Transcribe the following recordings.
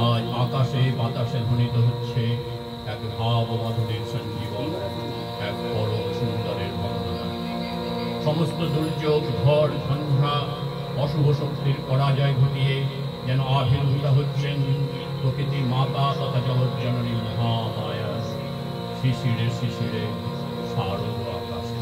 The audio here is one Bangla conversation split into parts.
আজ আকাশে বাতাসে ধ্বনিত হচ্ছে এক ভাব মাধুরীর সঞ্জীবন, এক বড় সুন্দরের বন্দনা। সমস্ত দুর্যোগ, ঝড়, ঝঞ্ঝা, অশুভ শক্তির পরাজয় ঘটিয়ে যেন আবির্ভূত হচ্ছেন প্রকৃতি মাতা তথা জগৎ জননী মহামায়া। শিশিরে শিশিরে শারদ আকাশে।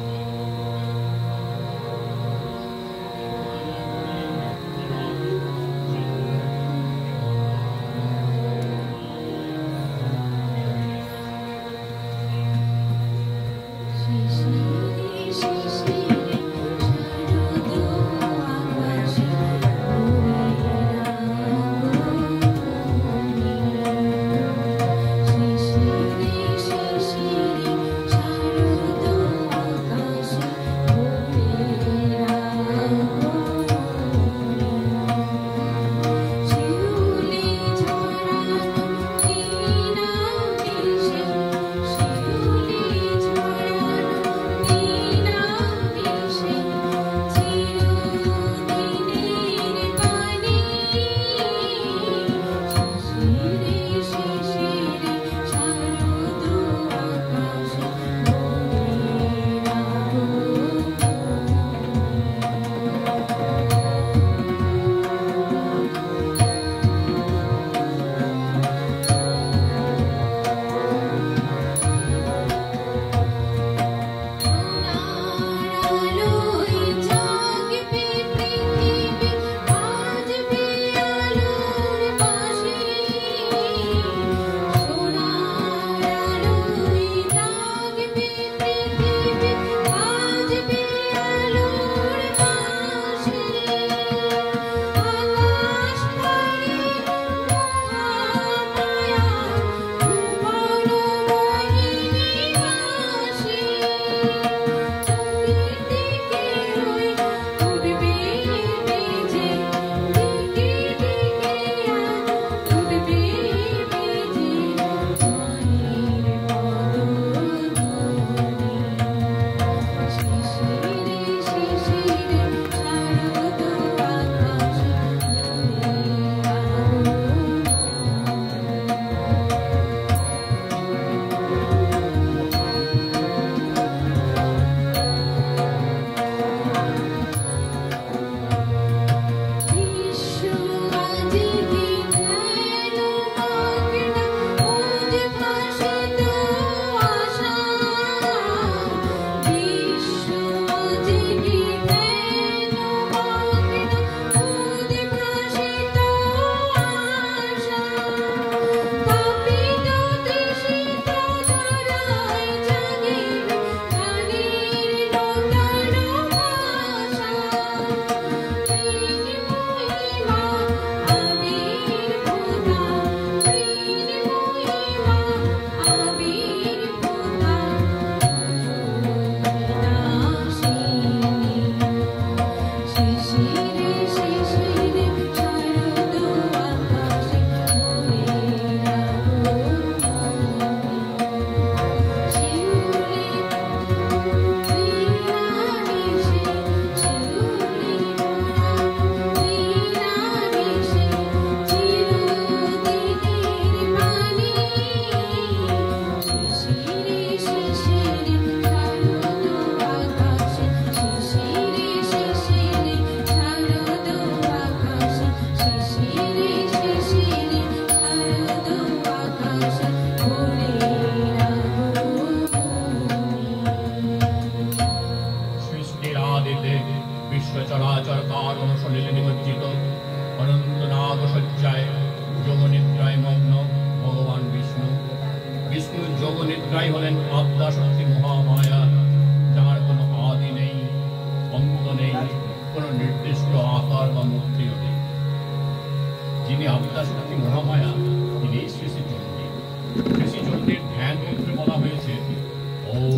চরাচর কারণ সলিলে নিমজ্জিত অনন্ত নাগ সজ্জায় যোগনিদ্রায় মগ্ন ভগবান বিষ্ণু। বিষ্ণু যোগনিদ্রায় হলেন আদ্যা শক্তি মহামায়া, যার কোনো আদি নেই, অন্ত নেই, কোনো নির্দিষ্ট আকার বা মূর্তিও নেই। যিনি আদ্যা শক্তি মহামায়া তিনি শ্রী শ্রী চণ্ডী। শ্রী শ্রী চণ্ডীর ধ্যান মন্ত্রে বলা হয়েছে ওম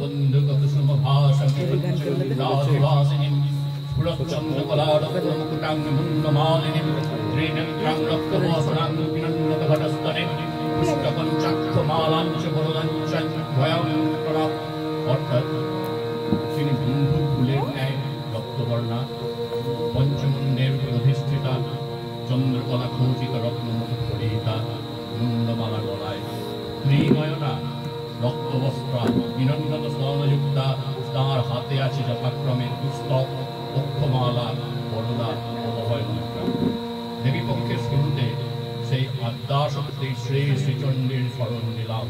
বন্ধুক কুসুম ভাসমি পঞ্চমুন্ডাধিবাসিনীম পুরচ্ছন্দকলারত্নমুকুটাং মুন্ডমালিনীম ত্রিনেত্রাং রক্তমোহনাং বিনন্নতঘটস্তনেম পুষ্টপঞ্চাক্ষমালাঞ্চ বরদাঞ্চ ভয়ঙ্করা। অর্থাৎ তিনি বন্ধু ফুলের ন্যায় রক্তবর্ণা, পঞ্চমুন্ডের অধিষ্ঠিতা, চন্দ্রকলা খচিত রত্নমুখ পরিহিতা। স্নেহনয়না রক্তবস্ত্রা বিনম্রত স্তনযুক্তা, তাঁর হাতে আছে যথাক্রমে পুস্তক, অক্ষমালা, বরদা ও অভয় মুদ্রা। দেবী পক্ষের শুরুতে সেই আদ্যাশক্তি শ্রী শ্রীচণ্ডীর স্মরণ নিলাম।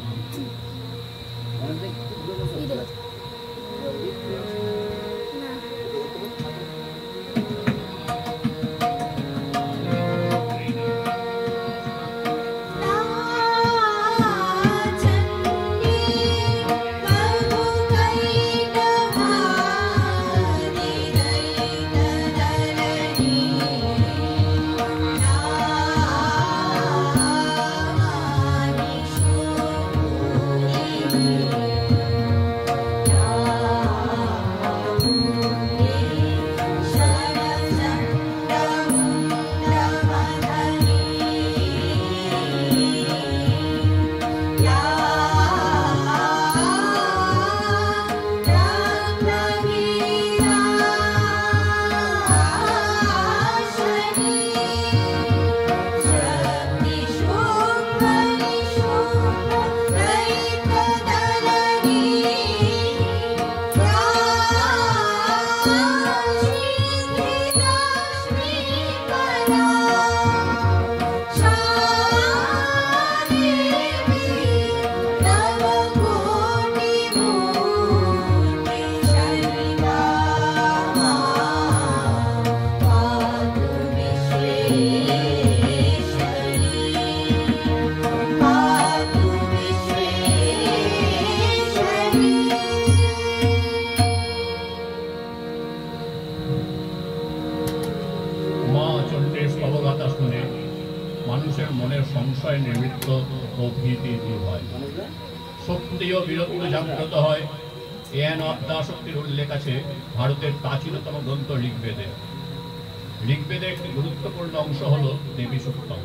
মানুষের মনের সংশয় নিবৃত্ত ও ভীতি দূর হয়, শক্তি ও বীরত্ব জাগ্রত হয়। এন আদ্যাশক্তির উল্লেখ আছে ভারতের প্রাচীনতম গ্রন্থ ঋগ্বেদে। ঋগ্বেদের একটি গুরুত্বপূর্ণ অংশ হল দেবী সূক্তম,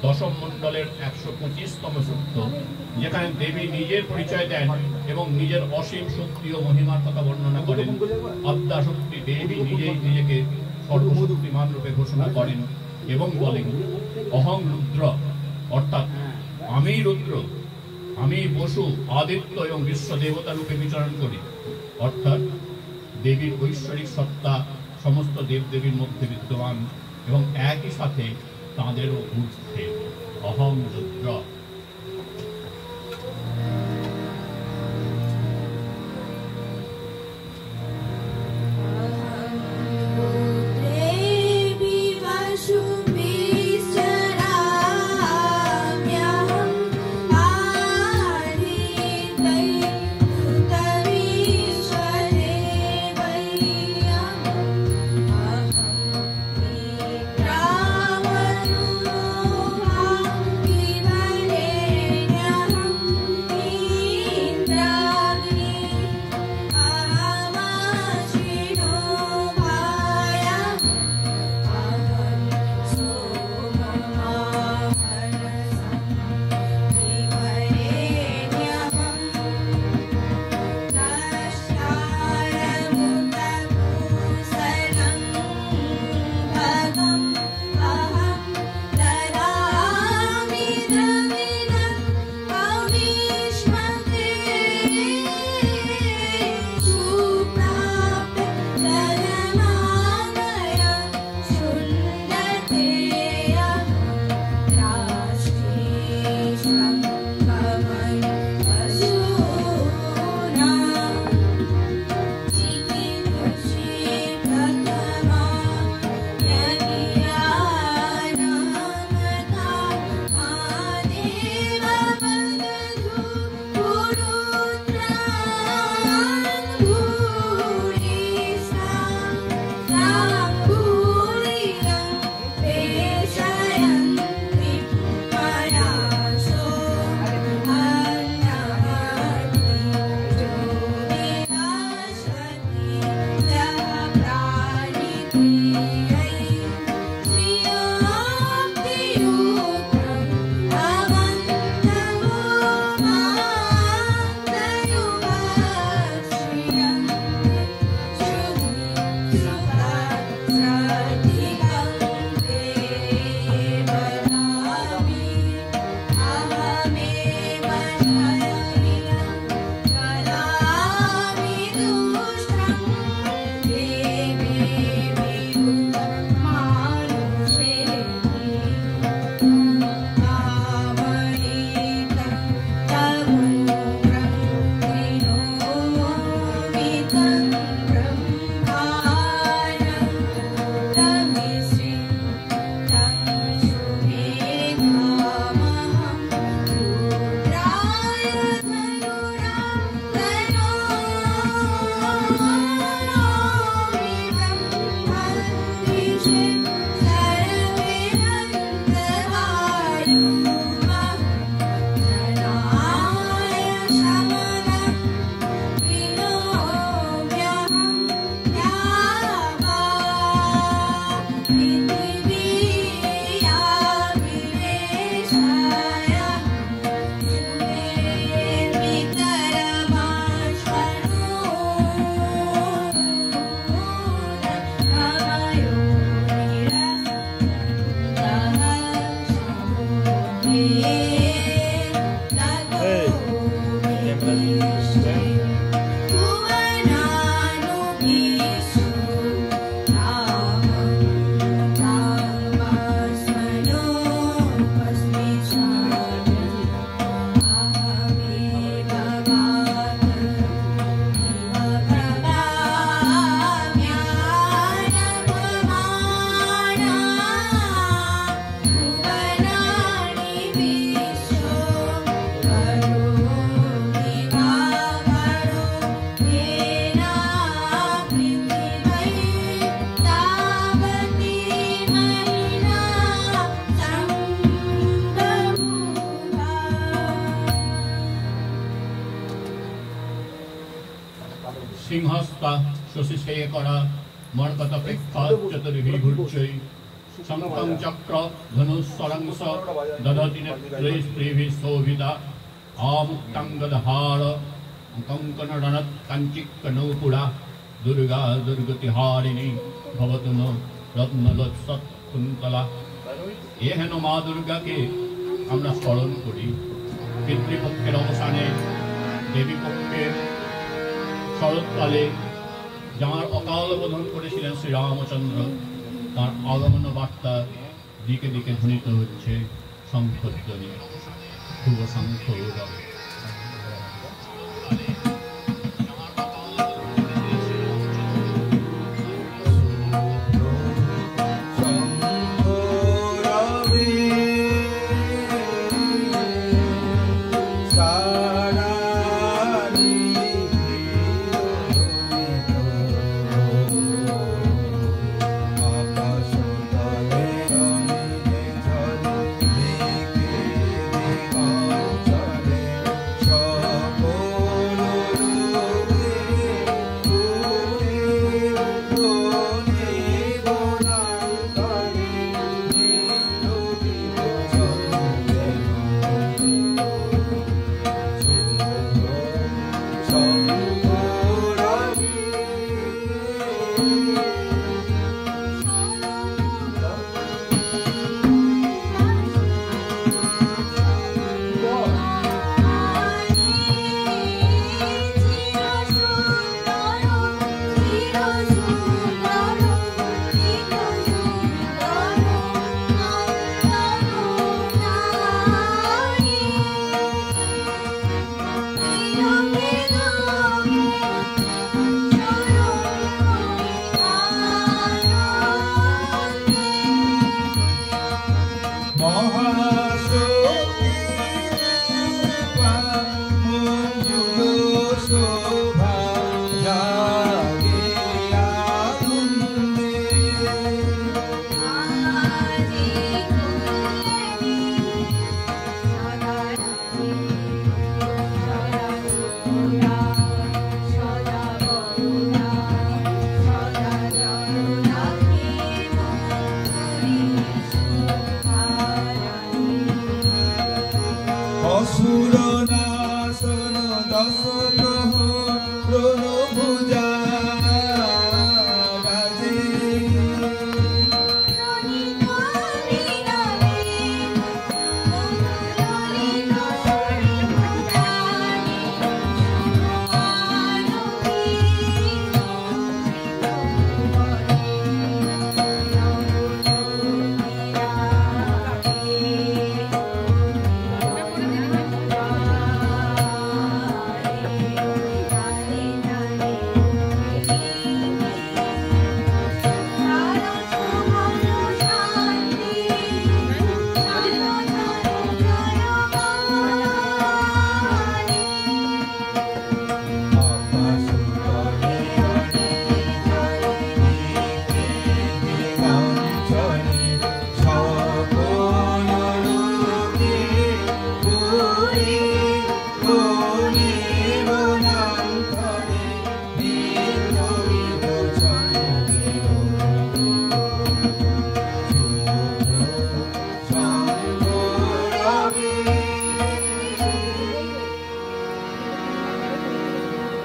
দশম মণ্ডলের 125তম সূক্ত, যেখানে দেবী নিজের পরিচয় দেন এবং নিজের অসীম শক্তি ও মহিমার কথা বর্ণনা করেন। আদ্যাশক্তি দেবী নিজেই নিজেকে সর্বশক্তিমান রূপে ঘোষণা করেন এবং বলেন, অহং রুদ্র, অর্থাৎ আমি রুদ্র, আমি বসু, আদিত্য এবং বিশ্ব দেবতা রূপে বিচরণ করি। অর্থাৎ দেবীর ঐশ্বরিক সত্তা সমস্ত দেবদেবীর মধ্যে বিদ্যমান এবং একই সাথে তাঁদেরও ঊর্ধ্বে। অহং রুদ্র। Ram সিংহস্তা শশিশেখরা মর্কতপ্রেক্ষা চতুর্ভির্ভুজৈ শঙ্খং চক্র ধনুঃসরংস দধতি নেত্রে স্ত্রীভিः শোভিতা আমুক্তাঙ্গদহার কঙ্কণরণৎ কাঞ্চিকনৌপুরা দুর্গা দুর্গতিহারিণী ভবতু নো রত্নলোৎসৎকুন্তলা। এ হেন মা দুর্গাকে আমরা স্মরণ করি। পিতৃপক্ষের অবসানে দেবী পক্ষের শরৎকালে যাঁর অকাল বোধন করেছিলেন শ্রীরামচন্দ্র, তার আগমন বার্তা দিকে দিকে ধ্বনিত হচ্ছে শঙ্খধ্বনি। শুভ শঙ্খ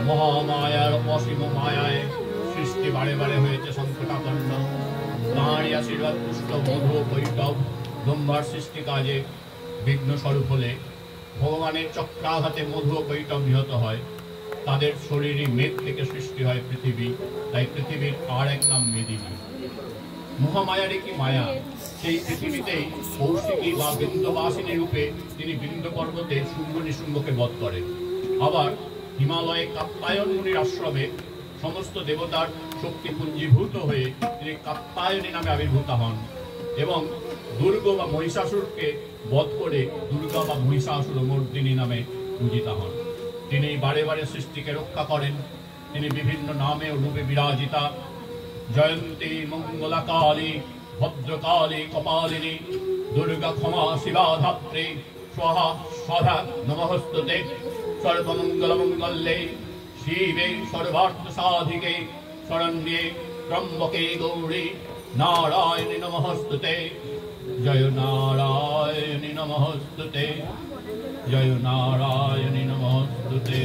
মহামায়ার অসীম মায়ায় সৃষ্টি বারে বারে হয়েছে সংকটাপন্ন। তাঁরই আশীর্বাদ পুষ্ট মধু বৈষ্ণব ব্রহ্মার সৃষ্টি কাজে বিঘ্ন স্বরূপ হলে ভগবানের চক্রাঘাতে মধু বৈষ্ণব নিহত হয়। তাদের শরীরই মেঘ থেকে সৃষ্টি হয় পৃথিবী, তাই পৃথিবীর আর এক নাম মেদিনী। মহামায়ারই কি মায়া, সেই পৃথিবীতেই কৌশিকী বা বিন্দবাসিনী রূপে তিনি বিন্দ পর্বতে শুম্ভ নিশুম্ভকে বধ করেন। আবার হিমালয়ে কাত্যায়ন মুনির আশ্রমে সমস্ত দেবতার শক্তি পুঞ্জীভূত হয়ে তিনি কাত্যায়নী নামে আবির্ভূত হন এবং দুর্গ বা মহিষাসুরকে বধ করে দুর্গা বা মহিষাসুর মর্দিনী নামে পূজিতা হন। তিনি বারে বারে সৃষ্টিকে রক্ষা করেন। তিনি বিভিন্ন নামে ও রূপে বিরাজিতা। জয়ন্তী, মঙ্গলা কালী, ভদ্রকালী, কপালিনী, দুর্গা ক্ষমা শিবা ধাত্রী, স্বাহা স্বাধা নমঃস্তুতে। সর্বমঙ্গল মঙ্গলে शिवे सर्वार्थ साधिके शरण्ये त्र्यंबके गौरी नारायणि नमोस्तुते। जय नारायणि नमोस्तुते। जय नारायणि नमोस्तुते।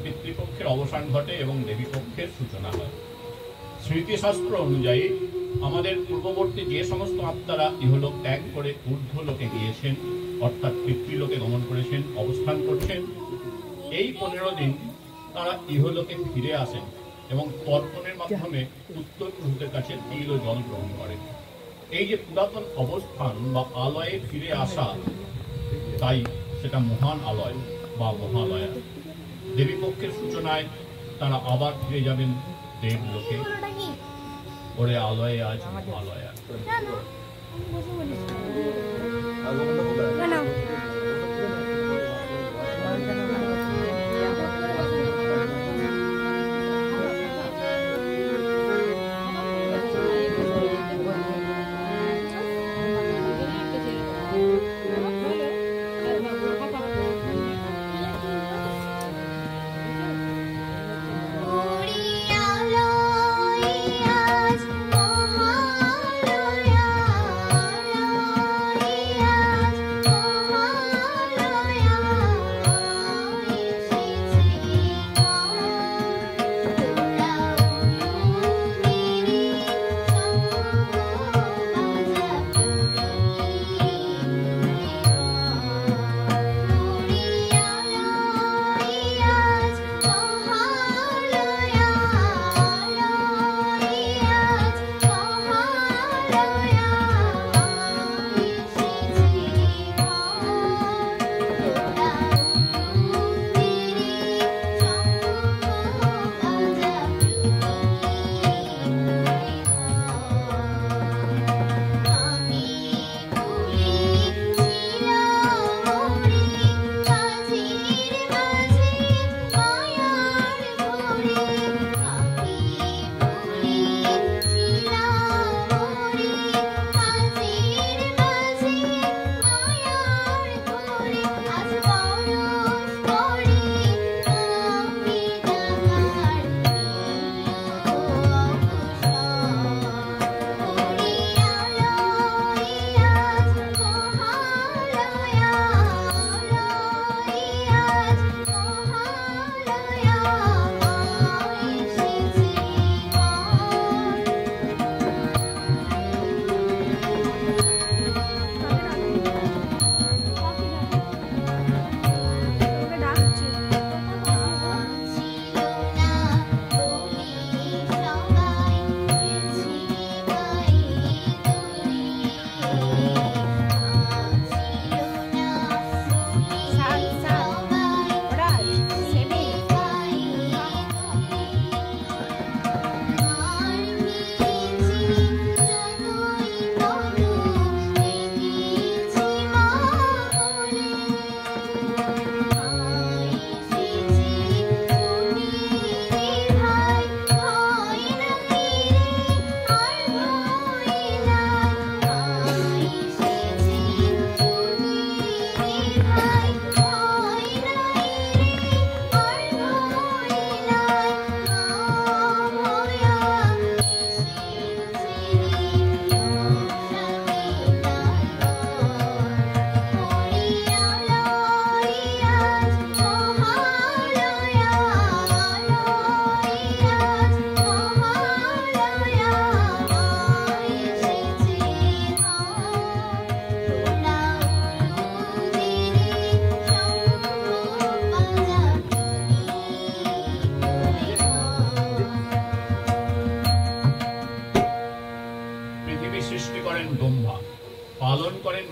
পিতৃপক্ষের অবসান ঘটে এবং দেবীপক্ষের সূচনা হয়। স্মৃতিশাস্ত্র অনুযায়ী আমাদের পূর্ববর্তী যে সমস্ত আত্মারা ইহলোক ত্যাগ করে ঊর্ধ্বলোকে গিয়েছেন, অর্থাৎ পিতৃলোকে গমন করেছেন, অবস্থান করছেন, এই 15 দিন তারা ইহলোকে ফিরে আসেন এবং তর্পণের মাধ্যমে উত্তর পুরুষদের কাছে তিল ও জল গ্রহণ করেন। এই যে পুরাতন অবস্থান বা আলয়ে ফিরে আসা, তাই সেটা মহান আলয় বা মহালয়া। দেবীপক্ষের সূচনায় তারা আবার ফিরে যাবেন দেবলোকে। ওরে আলয়ে আজ মহালয়া।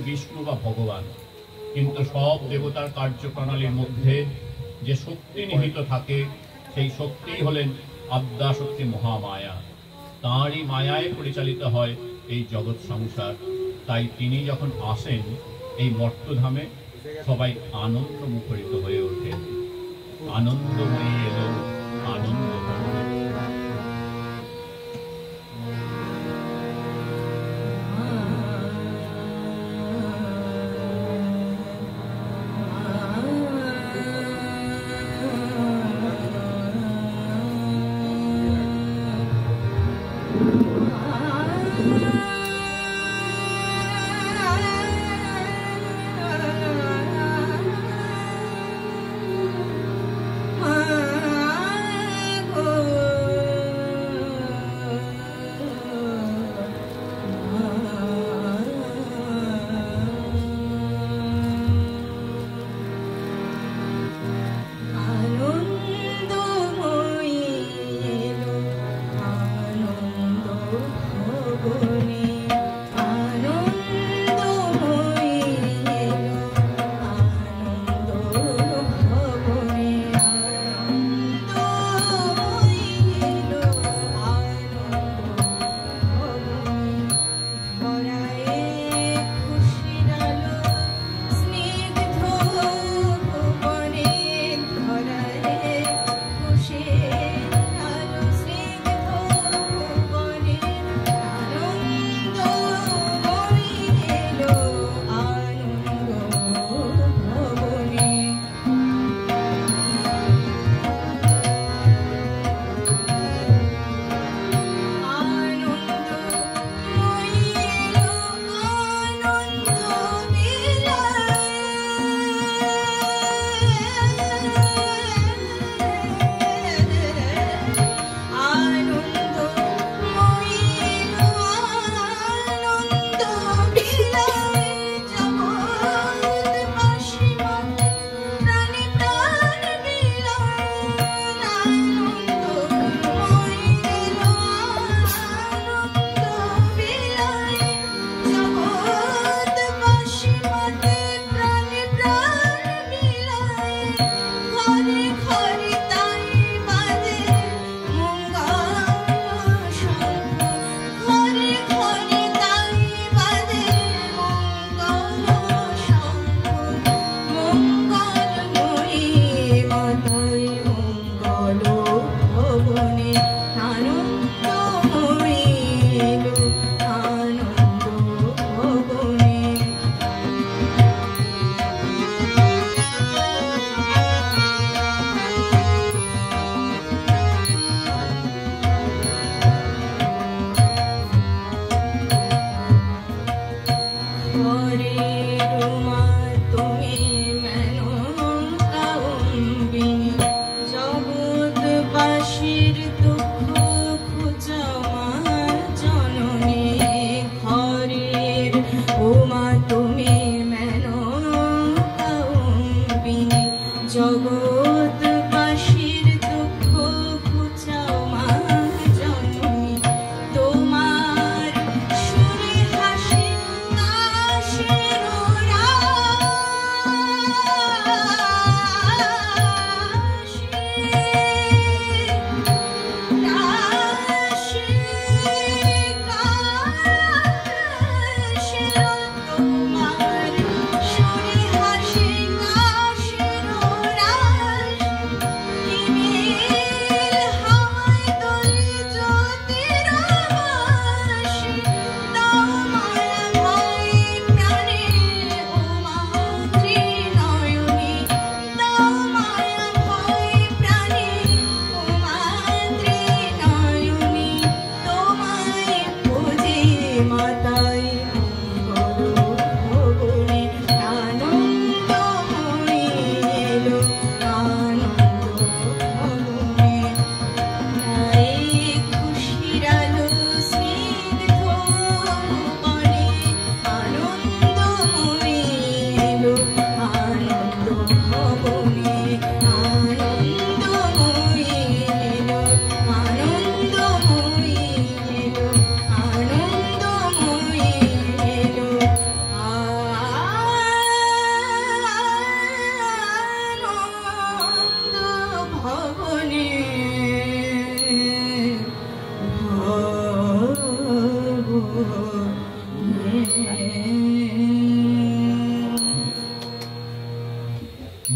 বিষ্ণু বা ভগবান, কিন্তু সব দেবতার কার্যপ্রণালীর মধ্যে যে শক্তি নিহিত থাকে সেই শক্তিই হলেন আদ্যাশক্তি মহামায়া। তাঁরই মায়ায় পরিচালিত হয় এই জগৎ সংসার। তাই তিনি যখন আসেন এই মর্তধামে সবাই আনন্দ মুখরিত হয়ে ওঠেন। আনন্দময়ী এলো, আনন্দময়ী। Oh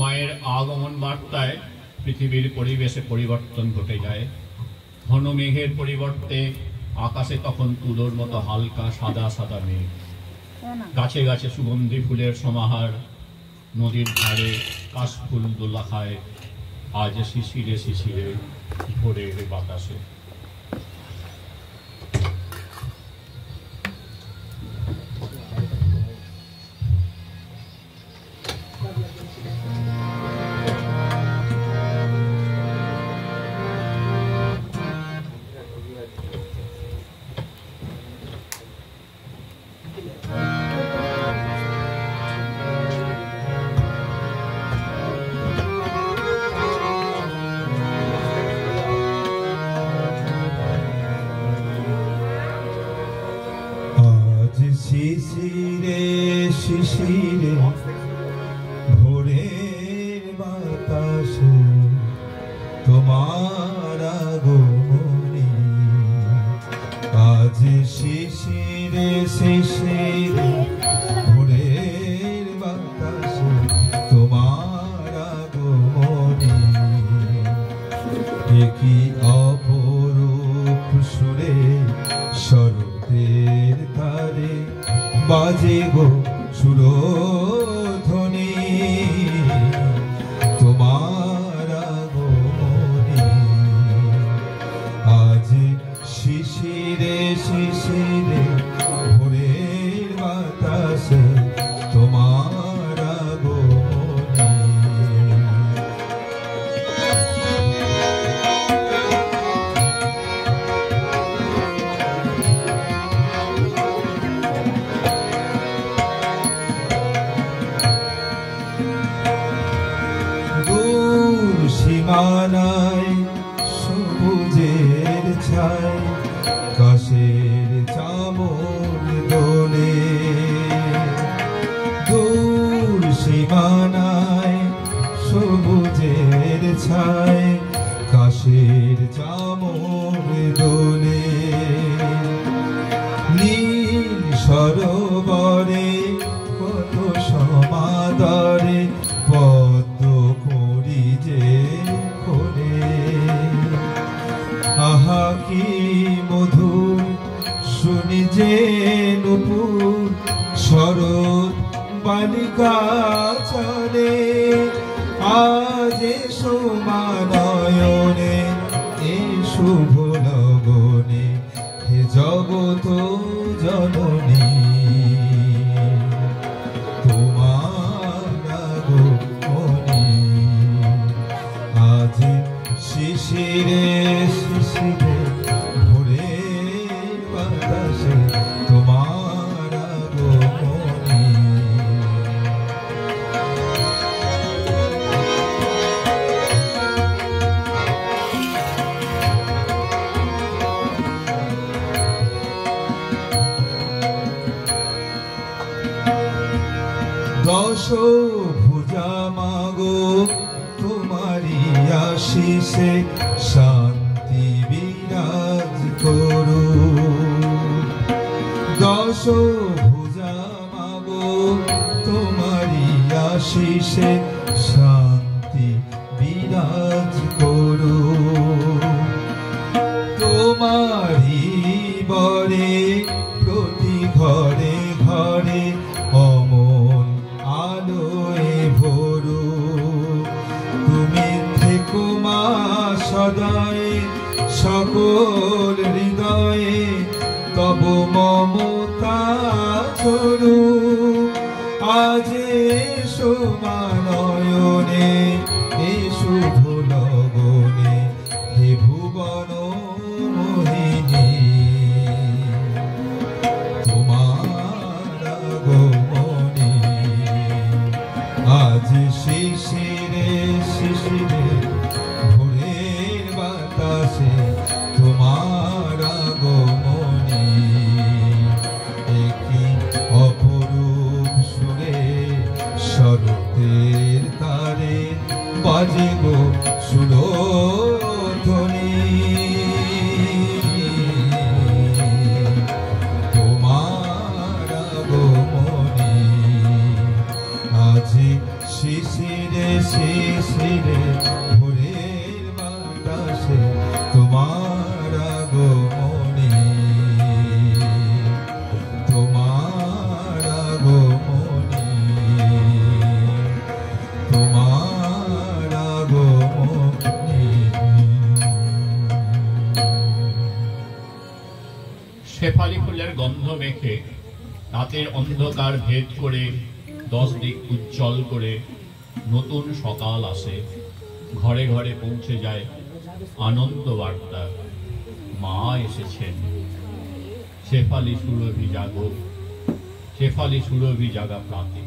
মায়ের আগমন বার্তায় পৃথিবীর পরিবেশে পরিবর্তন ঘটে যায়। ঘন মেঘের পরিবর্তে আকাশে তখন তুলোর মতো হালকা সাদা সাদা মেঘ, গাছে গাছে সুগন্ধি ফুলের সমাহার, নদীর ধারে কাশফুল দোলা খায় আজ শিশিরে শিশিরে ভোরের বাতাসে। শিশিরে শিশিরে ভোরের বাতাসে তোমার আগমনে, আজ শিশিরে শিশিরে ভোরের বাতাসে তোমার আগমনে, একই অপরূপ সুরে শরতের তারে বাজে গো সুরধ্বনি, তোমার আগমনে, আজ শিশিরে শিশিরে ভোরের বাতাসে তোমার আগমনে। সীমানায় সবুজের ছায় কাশের চামর দোলে, দূর সীমানায় সবুজের ছায় কাশের চামর দোলে, নীল সরোবরে কত সমাদরে পদ্ম করি যে খোলে, আহা কি মধুর শুনি যে নুপুর শরৎ বালিকা চলে, আজ সোমানয়নে এ শুভ লগনে হে জগত জননী, আজ শিশিরে শিশিরে ভোরের বাতাসে তোমার আগমনে। দশ ভুজা মাগো তোমারি আশিসে শান্তি বিরাজ করো, দশ ভুজা মাগো তোমারি আশিসে শান্তি বিরাজ করো, তোমারি বরে প্রতি ঘরে ঘরে অমন আলোয় ভরো, তুমি থেকো মা সদায় সকল হৃদয়ে তব মমতা ছড়ো, আজ সোমানয়নে এ শুভ লগনে হে ভুবন মোহিনী, তোমার আগমনে, আজ শিশিরে শিশিরে ভোরের বাতাসে তোমার আগমনে, একই অপরূপ সুরে শরতের তারে বাজে গো সুরধ্বনি, তোমার আগমনে, আজ বাজে শিশিরে শিশিরে ভোরের বাতাসে তোমার আগমনে, তোমার আগমনে, তোমার আগমনে। শেফালি ফুলের গন্ধ মেখে রাতের অন্ধকার ভেদ করে 10 দিক উজ্জ্বল করে নতুন সকাল আসে, ঘরে ঘরে পৌঁছে যায় আনন্দ বার্তা, মা এসেছেন। শেফালি সুরভি জাগো, শেফালি সুরভি জাগা প্রাতে।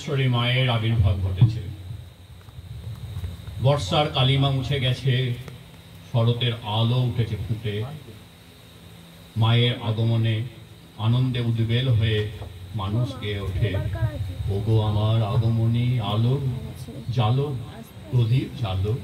ভুবনেশ্বরী মায়ের আবির্ভাব ঘটেছে। বর্ষার কালিমা মুছে গেছে, শরতের আলো উঠেছে ফুটে। মায়ের আগমনে আনন্দে উদ্বেল হয়ে মানুষ গেয়ে ওঠে, ওগো আমার আগমনী আলো জালো, প্রদীপ জালো।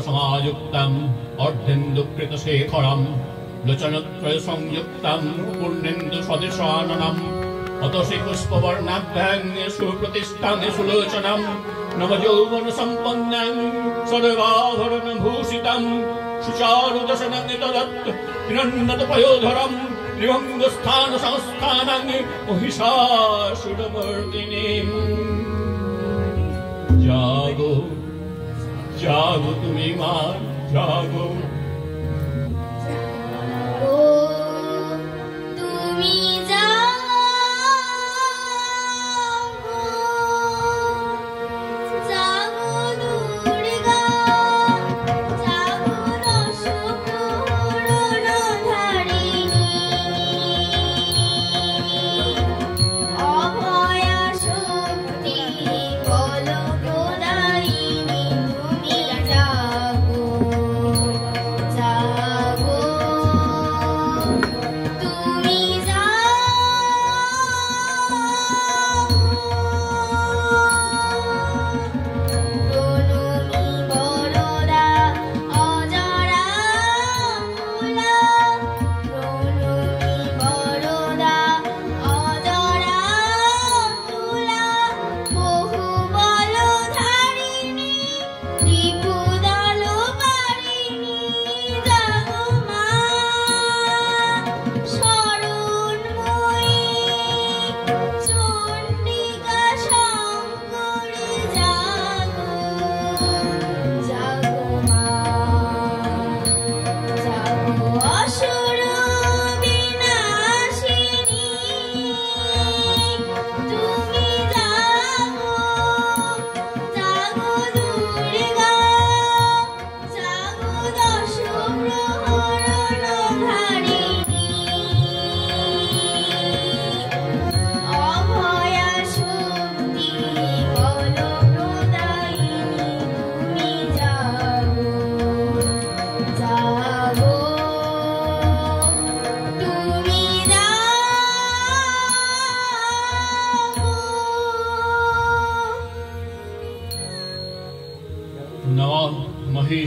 समायुक्तम् अर्धेन्दुकृतशेखरम् लोचनत्रय संयुक्तम् पूर्णेन्दु सदृशाननम् अतसि पुष्पवर्णाभ्यां सुप्रतिष्ठां सुलोचनम् नवयौवन सम्पन्नं सर्वाभरण भूषितं सुचारुदशनं तदत् हिरण्यत पयोधरं त्रिभंगस्थान संस्थानं महिषासुरमर्दिनीम्। जागो जागो तुमी मा जागो जागो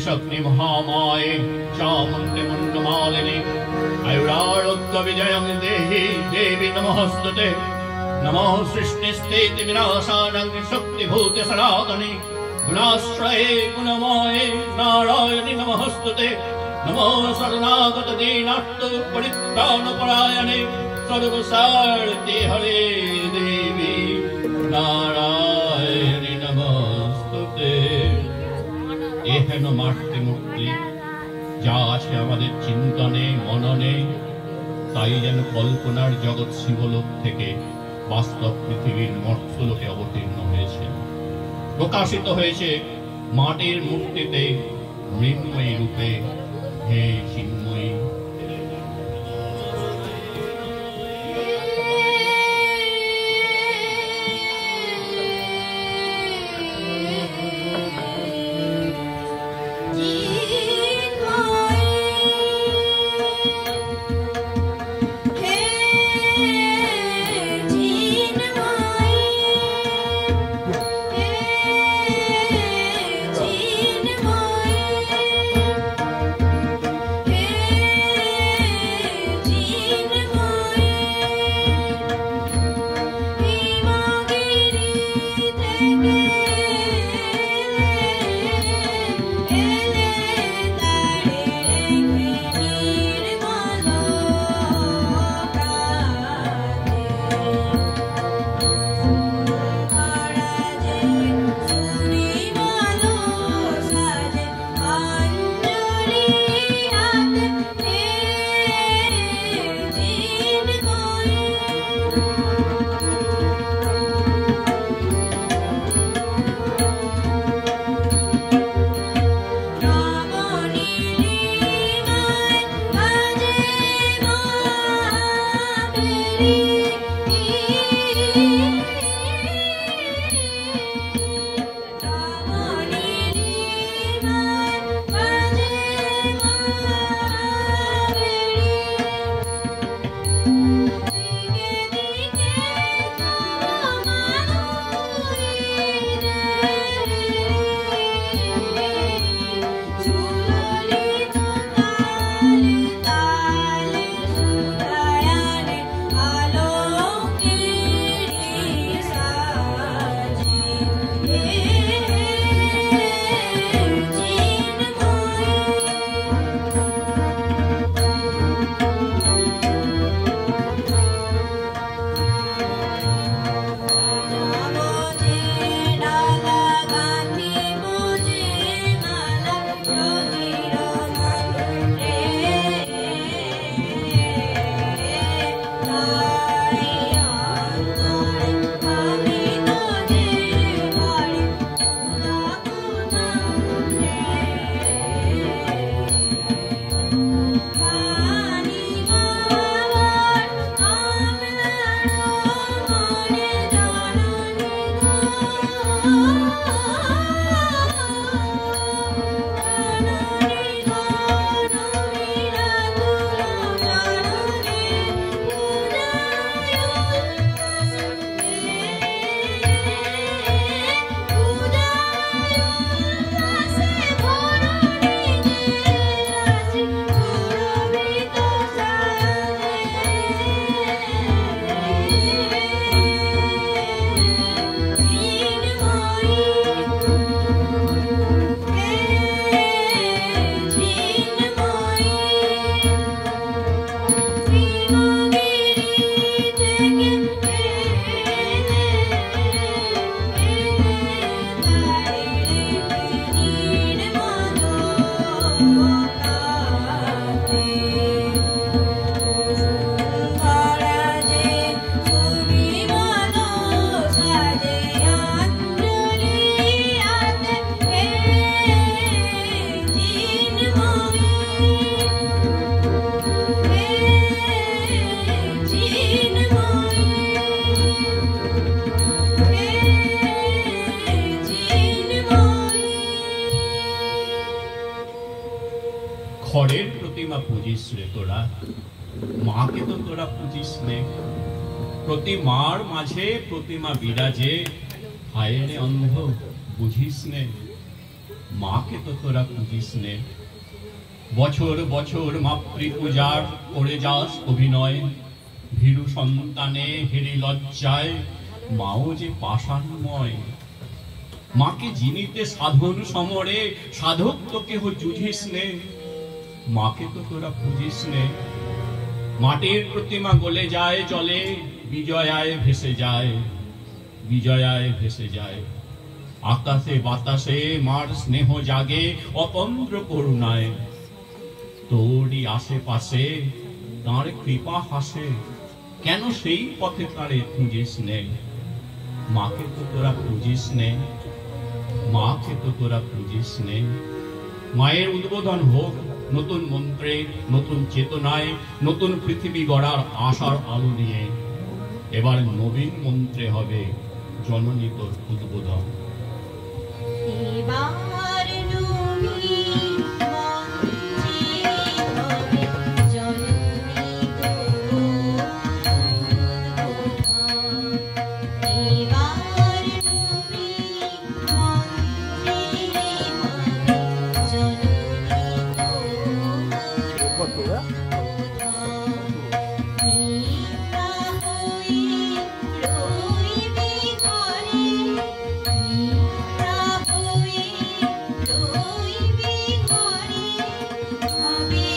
त्रिशक्ति महामाये चामुण्डे मुण्डमालिनी आयुरारोग्य विजयं देहि देवी नमोस्तुते। नमो सृष्टिस्थिति विनाशानं शक्तिभूते सनातने गुणाश्रये गुणमये नारायणि नमोस्तुते। नमो शरणागत दीनार्त परित्राणपरायणे सर्वसारथि हरे देवी नारायणि नमोस्तुते। एहेन मातृमूर्ति যা আছে আমাদের চিন্তনে মননে তাই যেন কল্পনার জগৎ শিবলোক থেকে বাস্তব পৃথিবীর মর্ত্যলোকে অবতীর্ণ হয়েছে, প্রকাশিত হয়েছে মাটির মূর্তিতে মৃন্ময়ী রূপে। হে চিন্ময়ী, খড়ের প্রতিমা পুজিস রে তোরা, মাকে তো তোরা পুজিস নে। প্রতিমার মাঝে প্রতিমা বিরাজে, হায় রে অন্ধ বুঝিস নে। মাকে তো তোরা পুজিস নে। বছর বছর মাতৃ পূজার করে যাস অভিনয়, ভীরু সন্তানে হেরি লজ্জায় মাও যে পাষাণময়। মাকে জিনিতে সাধন সমরে সাধক তো কেহ জুঝিস নে। মাকে তো তোরা পুজিস নে। মাটির প্রতিমা গলে যায় চলে, বিজয়ায় ভেসে যায়, বিজয়ায় ভেসে যায়। আকাশে বাতাসে মার স্নেহ জাগে অতন্দ্র করুণায়। তোরই আশেপাশে তাঁর কৃপা হাসে, কেন সেই পথে তাঁরে খুঁজিস নে। মাকে তো তোরা পুজিস নে, মাকে তো তোরা পুজিস নে। মায়ের উদ্বোধন হোক নতুন মন্ত্রে, নতুন চেতনায়, নতুন পৃথিবী গড়ার আশার আলো নিয়ে। এবার নবীন মন্ত্রে হবে জননী তোর উদ্বোধন। এবার নবীন মন্ত্রে হবে জননী তোর উদ্বোধন। এবার নবীন মন্ত্রে হবে জননী তোর উদ্বোধন। নিদ্রা হয়ে রইবি ঘরে, নিদ্রা হয়ে রইবি ঘরে, হবে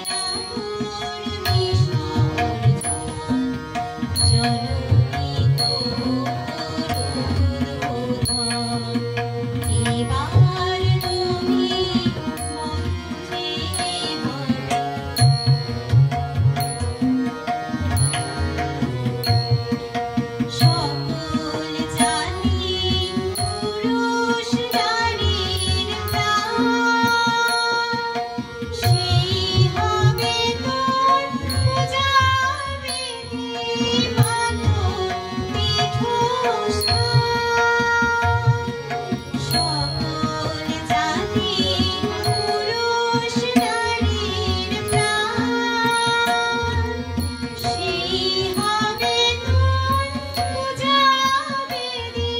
না তোর বিসর্জন, জননী তোর উদ্বোধন। এবার নবীন মন্ত্রে হবে সকল জানি পুরুষ নারীর প্রাণ, সেই হবে তোর পূজাবেদী মাতর পীঠস্থান। সকল জানি পুরুষ নারীর প্রাণ, সেই হবে তোর পূজাবেদী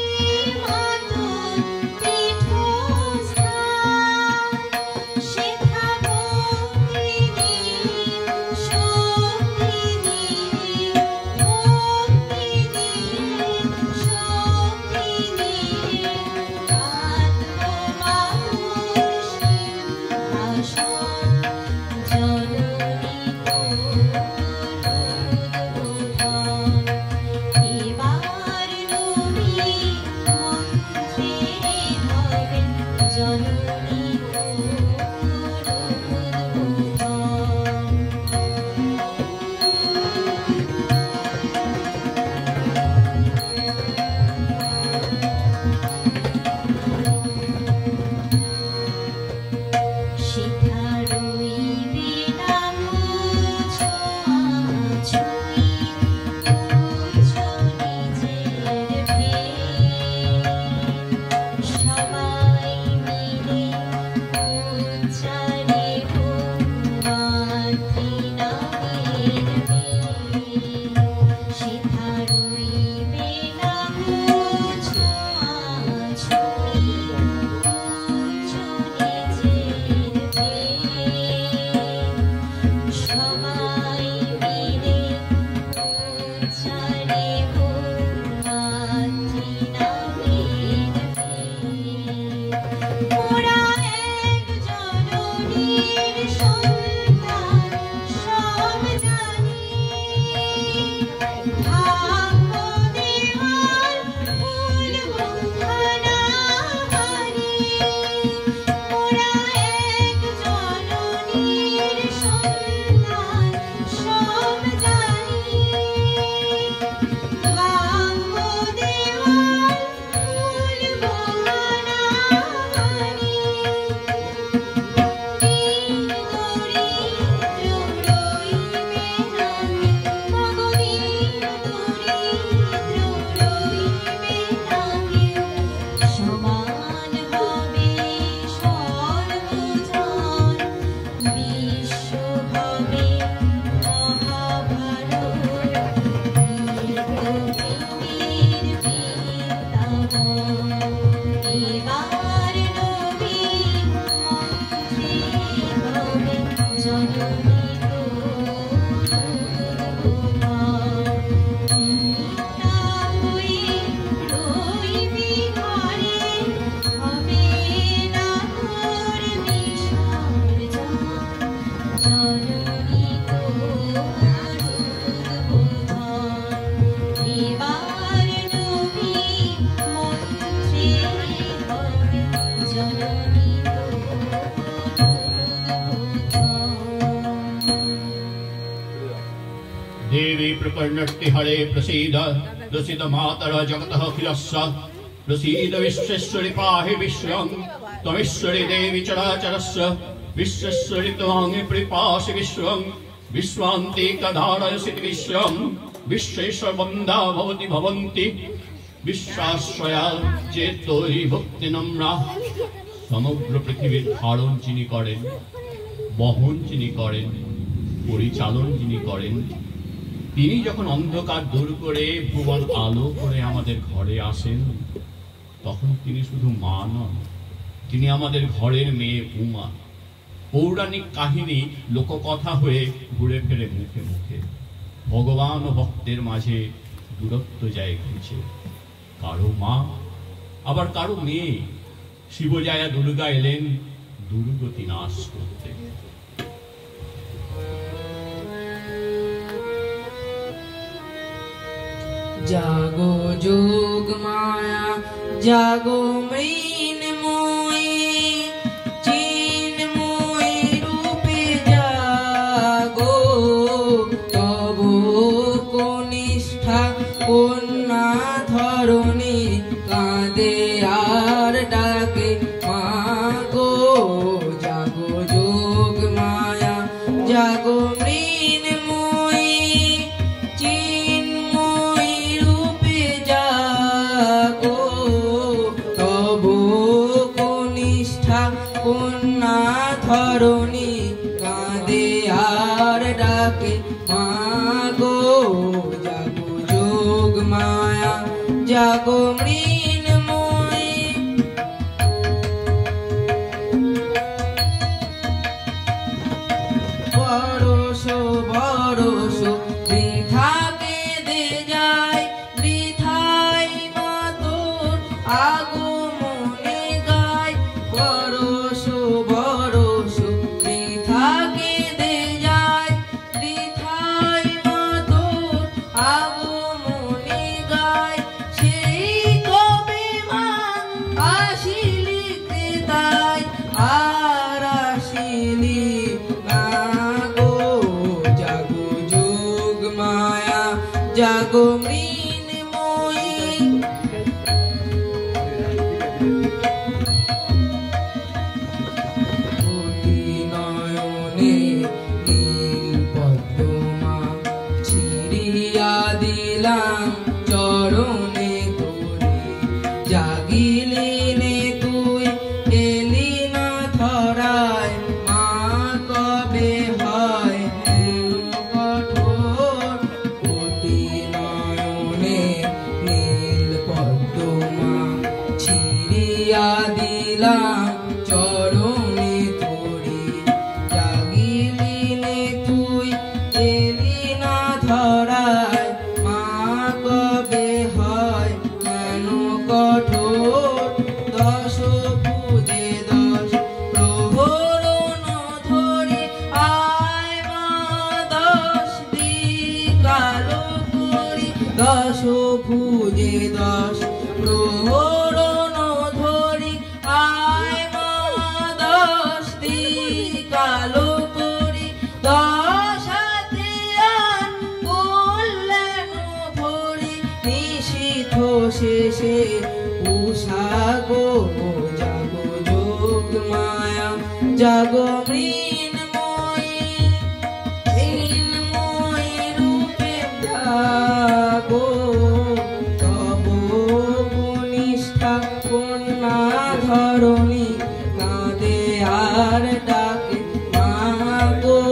মাতর পীঠস্থান। সেথা ভক্তিনি শক্তিনি, ভক্তিনি শক্তিনি, আত্মমাতুর সিংহাসন, জননী তোর উদ্বোধন। এবার নবীন মন্ত্রে হবে জননী তোর উদ্বোধন। শিখা রইবে না ছোঁয়াছুঁয়ি, তুচ্ছ নিজের ভেদ। সবাই মিলে উচ্চারে মাতৃনামের বেদ। শিখা রইবে না ছোঁয়াছুঁয়ি, তুচ্ছ নিজের ভেদ। সবাই মিলে উচ্চারে মাতৃনামের বেদ। মোরা এক জননীর সন্তান সব জানি, ভাগ্য দেওয়ার ফুল বন্ধনা হারি। মোরা এক জননীর সন্তান সব देवी प्रपन्नट्टि हरे प्रसीद प्रसीद मातरः जगतः अखिलस्य प्रसीद विश्वेश्वरि पाहि विश्वं त्वमीश्वरि देवी चराचरस्य विश्वेश्वरि त्वां परिपासि विश्वं विश्वान्ति कधारयसि विश्वं विश्वेश्वर बन्धा भवति भवन्ति বিশ্বাশ্রয়া চেতই ভক্তি নম্রা। সমগ্র পৃথিবীর ধারণ যিনি করেন, বহন যিনি করেন, পরিচালন যিনি করেন, তিনি যখন অন্ধকার দূর করে ভুবন আলো করে আমাদের ঘরে আসেন, তখন তিনি শুধু মা নন, তিনি আমাদের ঘরের মেয়ে উমা। পৌরাণিক কাহিনী লোককথা হয়ে ঘুরে ফেরে মুখে মুখে। ভগবান ও ভক্তের মাঝে দূরত্ব যায় ঘুচে। কারো মা আবার কারো মেয়ে। শিবজায়া দুর্গা এলেন দুর্গতি নাশ করতে। জাগো যোগ মায়া জাগো মৃন্ময়ী চিন্ময়ী রূপে জাগো তব কনিষ্ঠা কন্যা ধরণী কাঁদে আর ডাকে মাগো। জাগো যোগ মায়া জাগো মৃন্ময়ী চিন্ময়ী রূপে জাগো তব কনিষ্ঠা কন্যা ধরণী কাঁদে আর ডাকে মাগো। জাগো যোগ মায়া জাগো মৃন্ময়ী বরসো বরসো বৃথা কেঁদে যায় বৃথাই মা তোর আগমনে গায়। বরসো বরসো বৃথা কেঁদে যায় বৃথাই মা তোর আগমনে গায়। সেই কবে মা আসিলি তাই আর আসিলি না গো। জাগো যোগ মায়া জাগো মৃন্ময়ী কোটি নয়নে নীল পদ্মা ছিড়িয়া দিলাম চরণে তোরে। জাগিলি নে তুই এলি না ধরায় মা কবে হয় হেন কঠোর। কোটি নয়নে নীল পদ্মা ছিড়িয়া দিলাম চরণে তোরে। জাগিলি নে তুই এলি না ধরায় মা কবে হয় কেন কঠোর। দশ পূজে দশ প্রহরণ ধরি আয় মা দশ দিকালো করি। দশ পূজে দশ প্রহরণ ধরি আয় মা দশ দিকালো করি। দশ হাতে আর কল্যাণ ভরি নিশীথ শেষে উষাগো। জাগো যোগ মায়া জাগো মৃন্ময়ী মৃন্ময়ী রূপে জাগো তব কনিষ্ঠা কন্যা ধরণী কাঁদে আর ডাকে মাগো।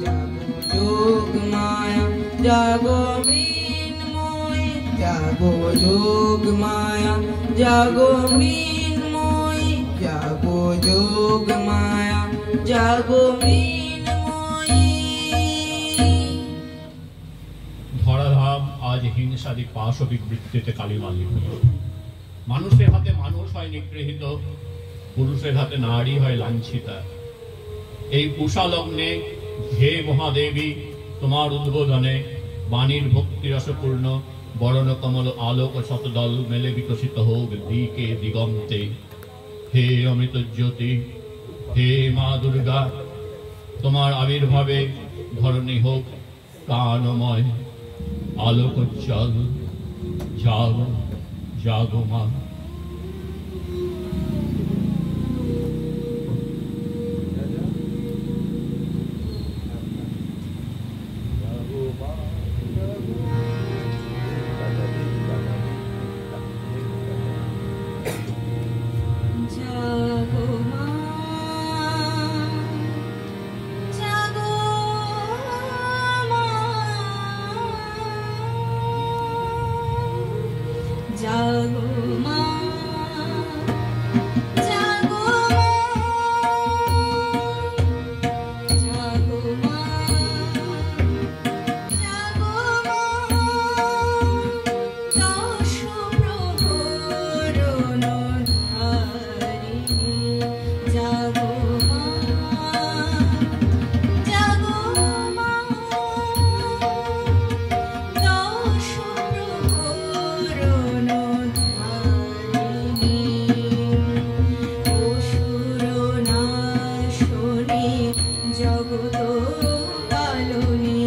জাগো যোগ মায়া জাগো মৃন্ময়ী জাগো যোগ মায়া জাগো মৃন্ময়ী জাগো যোগ মায়া জাগো মৃন্ময়ী। ধরাধাম আজ হিংসাদি পাশবিক বৃত্তিতে কালিমালিত। মানুষের হাতে মানুষ হয় নিগৃহীত, পুরুষের হাতে নারী হয় লাঞ্ছিতা। এই উষা লগ্নে হে মহাদেবী, তোমার উদ্বোধনে বাণীর ভক্তিরসপূর্ণ বরণ কমল আলোক শতদল মেলে বিকশিত হোক দিকে দিগন্তে। হে অমৃত জ্যোতি, হে মা দুর্গা, তোমার আবির্ভাবে ধরণী হোক কানময় আলোকোজ্জ্বল জাগো জাগো মা। জাগো মা, জাগো মা, জাগো মা, জাগো মা, জাগো মা, জাগো মা, দশ প্রহরণ ধারিণী, জাগো মা, জাগো মা, দশ প্রহরণ ধারিণী, অসুর নাশনী জগৎ পালনী,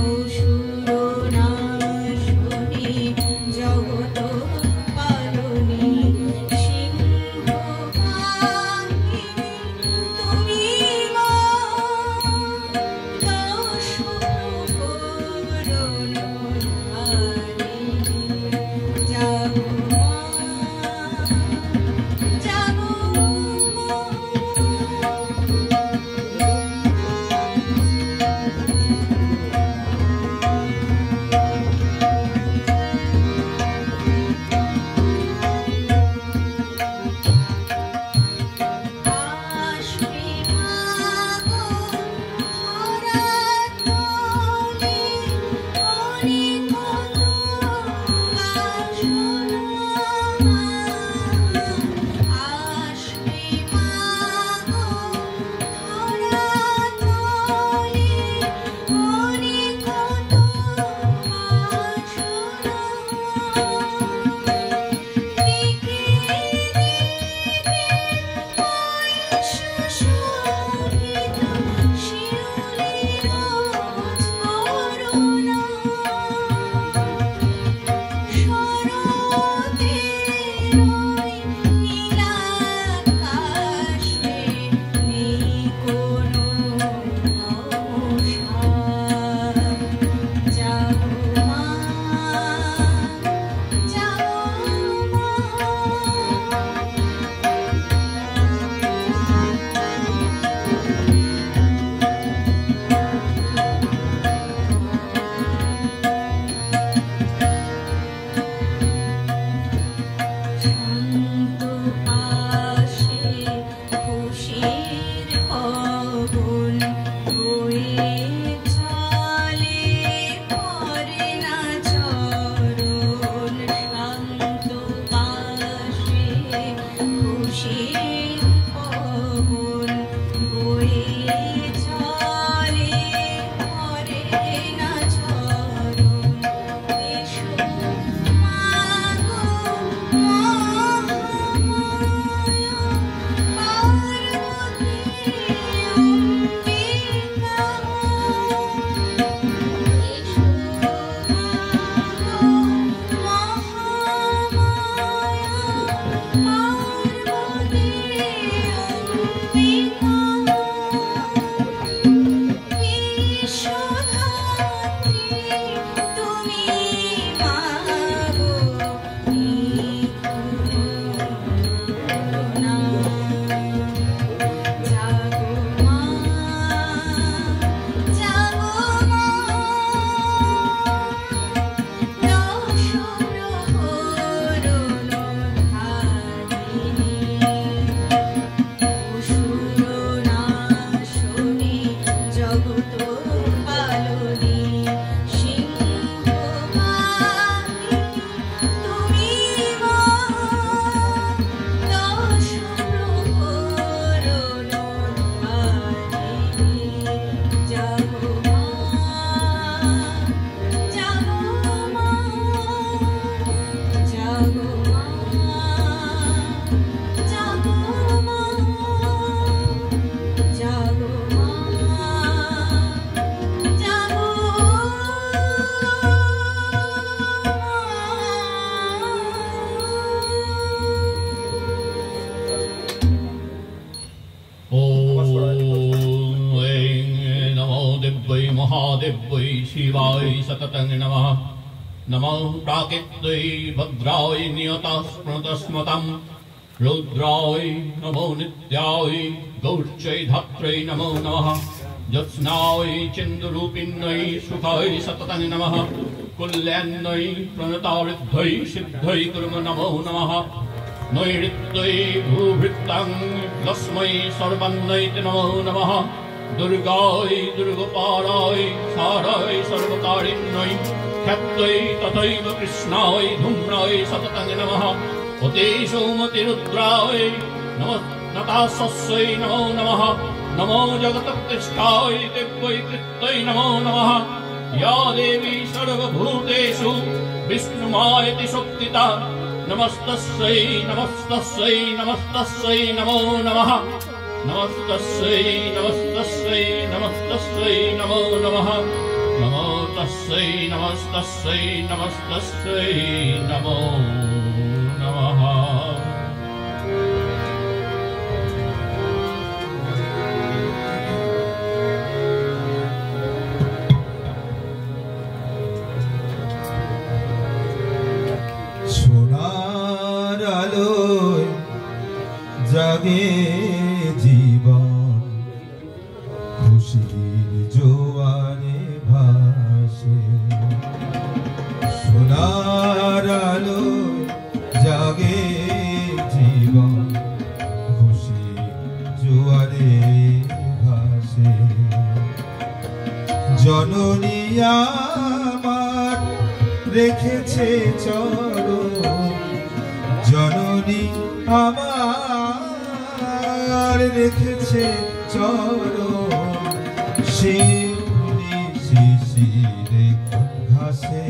অসুর নাশনী জগৎ পালনী, সিংহবাহিনী তুমি মা, দশ প্রহরণ ধারিণী, জাগো মা, জাগো মা। আসবে মাগো ধরাতলে অনেক বাসনা, আসবে মাগো ধরাতলে অনেক বাসনা, দিকে সুশোভিত শিউলির ঝরনা, শরতের ওই নীলাকাশে নেই কোনো অবসাদ, জাগো মা, জাগো মা। শান্ত আসে খুশির পবন, বয়ে চলে পরে না চরণ, শান্ত আসে খুশির পবন, বয়ে চলে পরে না চরণ, এসো মাগো মহামায়া, পার্বতী অম্বিকা, এসো মাগো মহামায়া, পার্বতী অম্বিকা, বিশ্বধাত্রী তুমি মাগো নিপুণা, জাগো মা, জাগো মা, দশ প্রহরণ ধারিণী, অসুর নাশনী জগৎ পালনী, সিংহবাহিনী তুমি মা, দশ প্রহরণ ধারিণী, জাগো মা, জাগো মা, জাগো মা, জাগো মা, জাগো মা, জাগো महादेव्यै शिवाय सततं नमः नमो प्राकेत्यै भद्राय नियतस्मृतस्मतं रुद्राय नमो नित्याय गौर्चै धात्रै नमो नमः ज्योत्स्नाय चन्द्ररूपिण्यै सुखाय सततं नमः कुल्यान्यै प्रणतावृद्ध्यै सिद्ध्यै कुर्म नमो नमः नैऋत्यै भूभृत्तं लक्ष्मै सर्वन्नै नमो नमः दुर्गाय दुर्गपाराय साराय सर्वकारिण्यै ख्यात्यै तथैव कृष्णाय धूम्राय सततं नमः उते सोमतिरुद्राय नमः नतास्यै नमो नमः नमो जगत्प्रतिष्ठाय दिव्यै कृत्यै नमो नमः या देवी सर्वभूतेषु विष्णुमायति शक्तिता नमस्तस्यै नमस्तस्यै नमस्तस्यै नमो नमः नमस्तस्यै नमस्तस्यै नमस्तस्यै नमो नमः नमो तस्यै नमस्तस्यै नमस्तस्यै नमो नमः সোনার আলোয় জাগে জীবন খুশির জোয়ারে ভাসে সোনার আলোয় জাগে জীবন খুশির জোয়ারে ভাসে জননী আমার রেখেছে চরণ জননী আমার রেখেছে চরণ শিউলি শিশিরে ঘাসে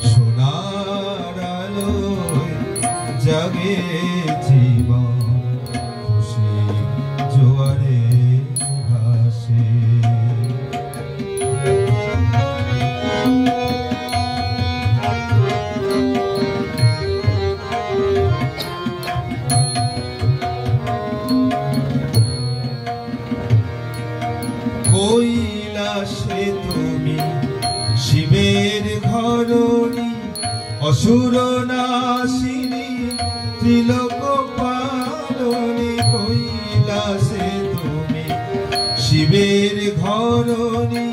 সোনার আলোয় জাগে জীবন খুশি জোয়ারে ভাসে কৈলাসে তুমি শিবের ঘরণী অসুর নাশিনী ত্রিলোক পালনী কৈলাসে তুমি শিবের ঘরণী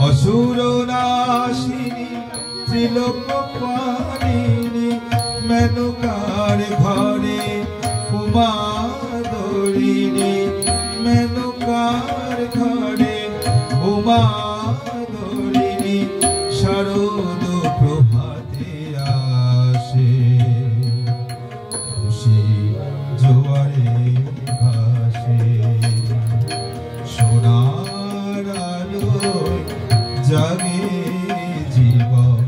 অসুর নাশিনী ত্রিলোক পালিনী মেনকার ঘরে উমা দরিণী মেনকার ঘরে উমা দরিণী শারদ প্রভাতে আসে খুশি জোয়ারে ভাসে সোনার আলোয় জাগে জীবন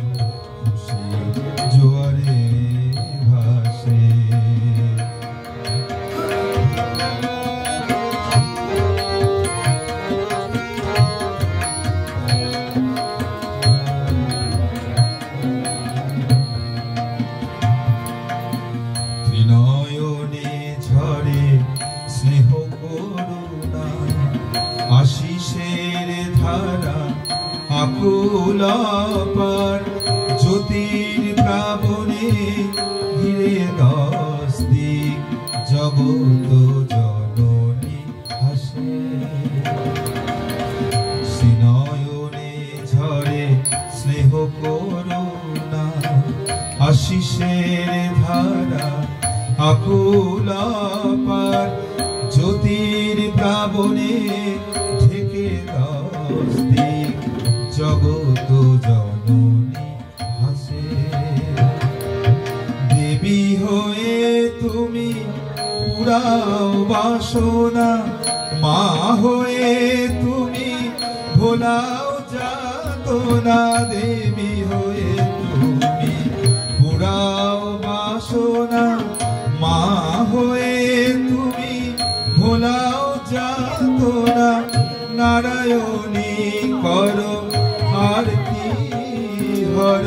খুশি জোয়ারে ভাসে ত্রিনয়নে ঝরে স্নেহ করুণা আশিসের ধারা আকুল পার জ্যোতির প্লাবনে ঘিরে দশ দিক জগত জননী হাসে শ্রীনয়নে ঝরে স্নেহ করুণা আশিসের ধারা আকুল পার জ্যোতির প্লাবনে ঢেকে দশ দিক জগত জননী হাসে দেবী হয়ে তুমি পুরাও বাসনা মা হয়ে তুমি ভোলাও যাতনা দেবী হয়ে তুমি পুরাও বাসনা মা হয়ে তুমি ভোলাও যাতনা নারায়ণী করো আরতি হর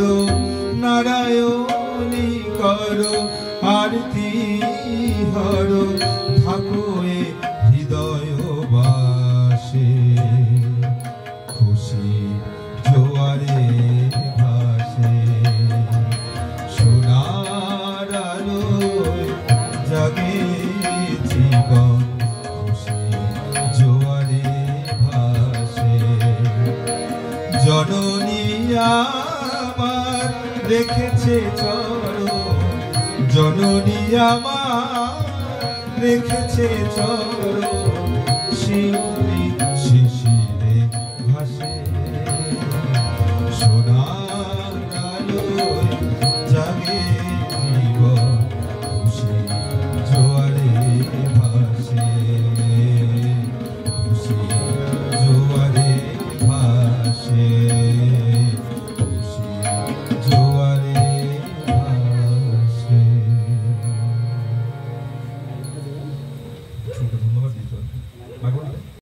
নারায়ণী করো আরতি হর থাকো এ হৃদয় বাসে জননী আমার রেখেছে চরণ, জননী আমার রেখেছে চরণ, সিংহ